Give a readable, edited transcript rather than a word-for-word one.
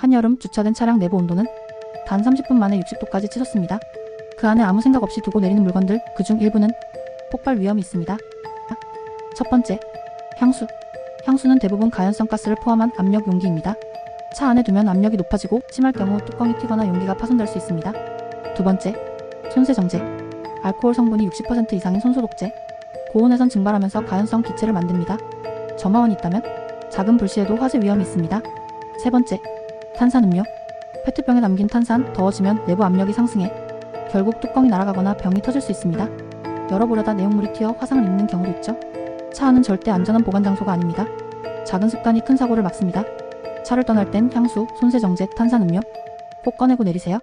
한여름 주차된 차량 내부 온도는 단 30분 만에 60도까지 치솟습니다. 그 안에 아무 생각 없이 두고 내리는 물건들, 그중 일부는 폭발 위험이 있습니다. 첫 번째, 향수. 향수는 대부분 가연성 가스를 포함한 압력 용기입니다. 차 안에 두면 압력이 높아지고 심할 경우 뚜껑이 튀거나 용기가 파손될 수 있습니다. 두 번째, 손세정제. 알코올 성분이 60% 이상인 손소독제. 고온에선 증발하면서 가연성 기체를 만듭니다. 점화원이 있다면 작은 불씨에도 화재 위험이 있습니다. 세 번째, 탄산음료. 페트병에 담긴 탄산, 더워지면 내부 압력이 상승해 결국 뚜껑이 날아가거나 병이 터질 수 있습니다. 열어보려다 내용물이 튀어 화상을 입는 경우도 있죠. 차 안은 절대 안전한 보관 장소가 아닙니다. 작은 습관이 큰 사고를 막습니다. 차를 떠날 땐 향수, 손세정제, 탄산음료 꼭 꺼내고 내리세요.